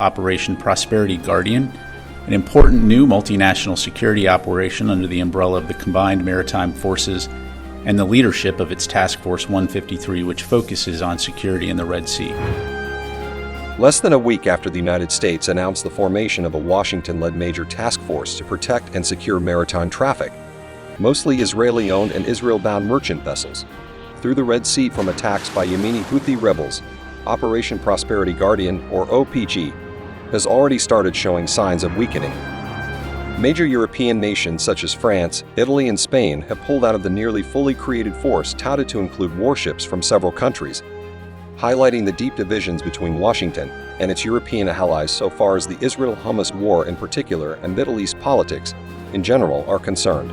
Operation Prosperity Guardian, an important new multinational security operation under the umbrella of the Combined Maritime Forces and the leadership of its Task Force 153, which focuses on security in the Red Sea. Less than a week after the United States announced the formation of a Washington-led major task force to protect and secure maritime traffic, mostly Israeli-owned and Israel-bound merchant vessels, through the Red Sea from attacks by Yemeni Houthi rebels, Operation Prosperity Guardian, or OPG, has already started showing signs of weakening. Major European nations such as France, Italy, and Spain have pulled out of the nearly fully created force touted to include warships from several countries, highlighting the deep divisions between Washington and its European allies so far as the Israel-Hamas war in particular and Middle East politics in general are concerned.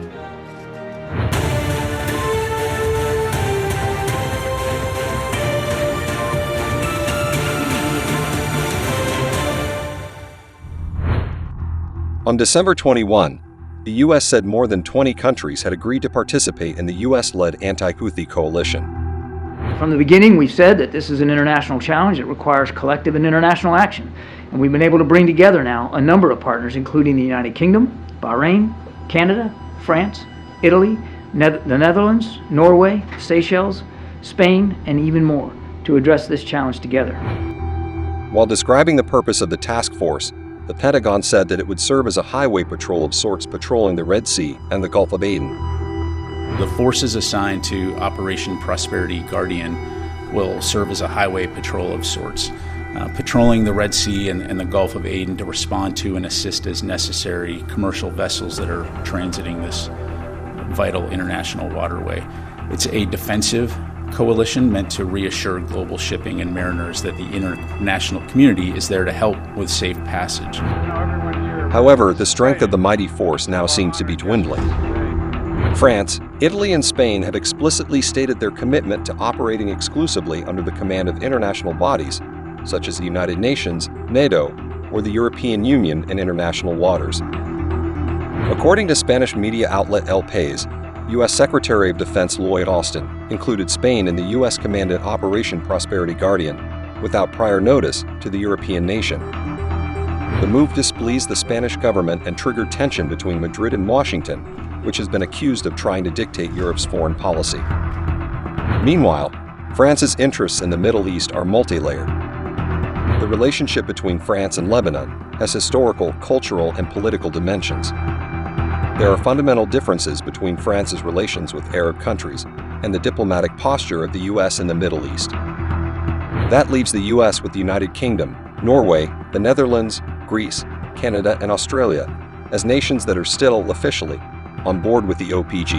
On December 21, the U.S. said more than 20 countries had agreed to participate in the U.S.-led Anti-Houthi coalition. From the beginning, we've said that this is an international challenge that requires collective and international action. And we've been able to bring together now a number of partners, including the United Kingdom, Bahrain, Canada, France, Italy, the Netherlands, Norway, Seychelles, Spain, and even more, to address this challenge together. While describing the purpose of the task force, the Pentagon said that it would serve as a highway patrol of sorts patrolling the Red Sea and the Gulf of Aden. The forces assigned to Operation Prosperity Guardian will serve as a highway patrol of sorts, patrolling the Red Sea and the Gulf of Aden to respond to and assist as necessary commercial vessels that are transiting this vital international waterway. It's a defensive coalition meant to reassure global shipping and mariners that the international community is there to help with safe passage. However, the strength of the mighty force now seems to be dwindling. France, Italy, and Spain have explicitly stated their commitment to operating exclusively under the command of international bodies, such as the United Nations, NATO, or the European Union in international waters. According to Spanish media outlet El País, U.S. Secretary of Defense Lloyd Austin included Spain in the U.S.-commanded Operation Prosperity Guardian without prior notice to the European nation. The move displeased the Spanish government and triggered tension between Madrid and Washington, which has been accused of trying to dictate Europe's foreign policy. Meanwhile, France's interests in the Middle East are multi-layered. The relationship between France and Lebanon has historical, cultural, and political dimensions. There are fundamental differences between France's relations with Arab countries and the diplomatic posture of the U.S. in the Middle East. That leaves the U.S. with the United Kingdom, Norway, the Netherlands, Greece, Canada, and Australia as nations that are still, officially, on board with the OPG.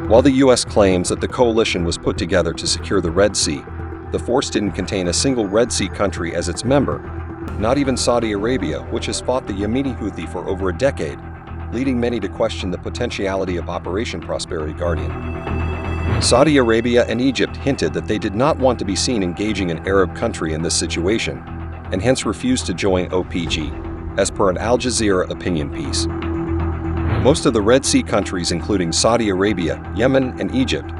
While the U.S. claims that the coalition was put together to secure the Red Sea, the force didn't contain a single Red Sea country as its member, not even Saudi Arabia, which has fought the Yemeni Houthi for over a decade, leading many to question the potentiality of Operation Prosperity Guardian. Saudi Arabia and Egypt hinted that they did not want to be seen engaging an Arab country in this situation, and hence refused to join OPG, as per an Al Jazeera opinion piece. Most of the Red Sea countries, including Saudi Arabia, Yemen, and Egypt,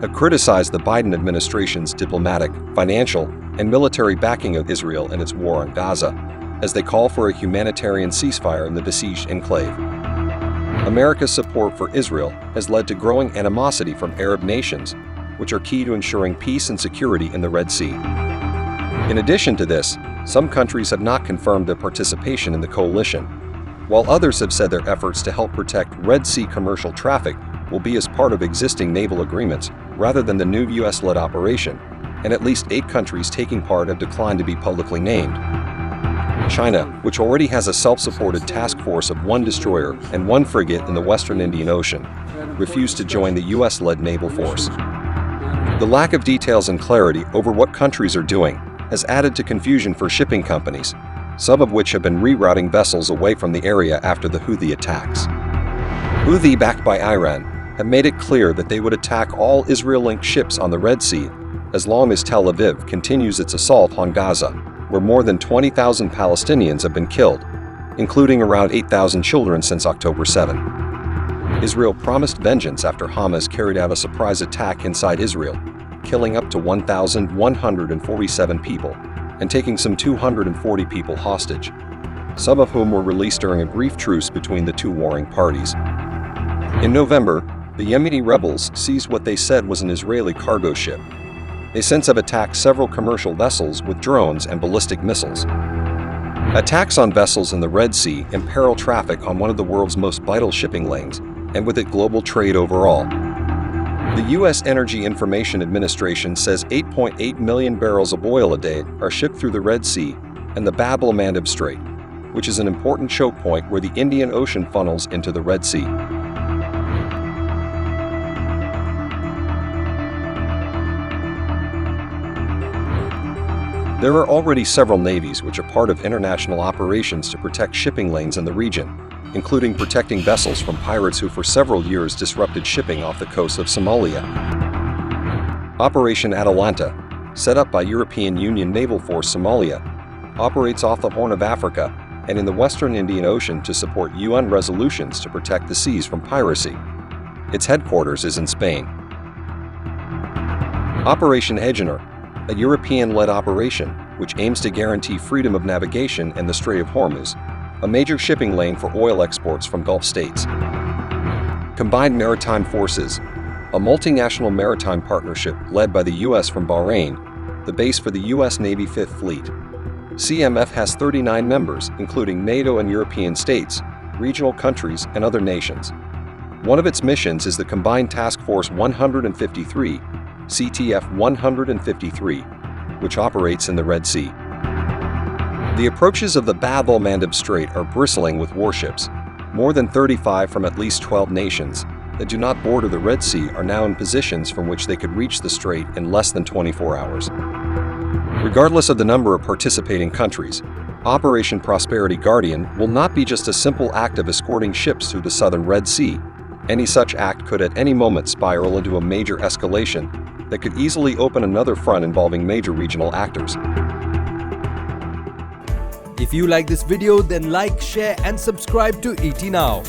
have criticized the Biden administration's diplomatic, financial, and military backing of Israel in its war on Gaza, as they call for a humanitarian ceasefire in the besieged enclave. America's support for Israel has led to growing animosity from Arab nations, which are key to ensuring peace and security in the Red Sea. In addition to this, some countries have not confirmed their participation in the coalition, while others have said their efforts to help protect Red Sea commercial traffic will be as part of existing naval agreements rather than the new U.S.-led operation, and at least 8 countries taking part have declined to be publicly named. China, which already has a self-supported task force of 1 destroyer and 1 frigate in the Western Indian Ocean, refused to join the U.S.-led naval force. The lack of details and clarity over what countries are doing has added to confusion for shipping companies, some of which have been rerouting vessels away from the area after the Houthi attacks. Houthi, backed by Iran, have made it clear that they would attack all Israel-linked ships on the Red Sea as long as Tel Aviv continues its assault on Gaza, where more than 20,000 Palestinians have been killed, including around 8,000 children since October 7. Israel promised vengeance after Hamas carried out a surprise attack inside Israel, killing up to 1,147 people and taking some 240 people hostage, some of whom were released during a brief truce between the two warring parties. In November, the Yemeni rebels seized what they said was an Israeli cargo ship. They since have attacked several commercial vessels with drones and ballistic missiles. Attacks on vessels in the Red Sea imperil traffic on one of the world's most vital shipping lanes, and with it global trade overall. The U.S. Energy Information Administration says 8.8 million barrels of oil a day are shipped through the Red Sea and the Bab el-Mandeb Strait, which is an important choke point where the Indian Ocean funnels into the Red Sea. There are already several navies which are part of international operations to protect shipping lanes in the region, including protecting vessels from pirates who for several years disrupted shipping off the coast of Somalia. Operation Atalanta, set up by European Union Naval Force Somalia, operates off the Horn of Africa and in the Western Indian Ocean to support UN resolutions to protect the seas from piracy. Its headquarters is in Spain. Operation Egener, a European-led operation which aims to guarantee freedom of navigation in the Strait of Hormuz, a major shipping lane for oil exports from Gulf states. Combined Maritime Forces, a multinational maritime partnership led by the U.S. from Bahrain, the base for the U.S. Navy Fifth Fleet. CMF has 39 members, including NATO and European states, regional countries, and other nations. One of its missions is the Combined Task Force 153, CTF 153, which operates in the Red Sea. The approaches of the Bab el-Mandeb Strait are bristling with warships. More than 35 from at least 12 nations that do not border the Red Sea are now in positions from which they could reach the strait in less than 24 hours. Regardless of the number of participating countries, Operation Prosperity Guardian will not be just a simple act of escorting ships through the southern Red Sea. Any such act could at any moment spiral into a major escalation that could easily open another front involving major regional actors. If you like this video, then like, share and subscribe to ET Now.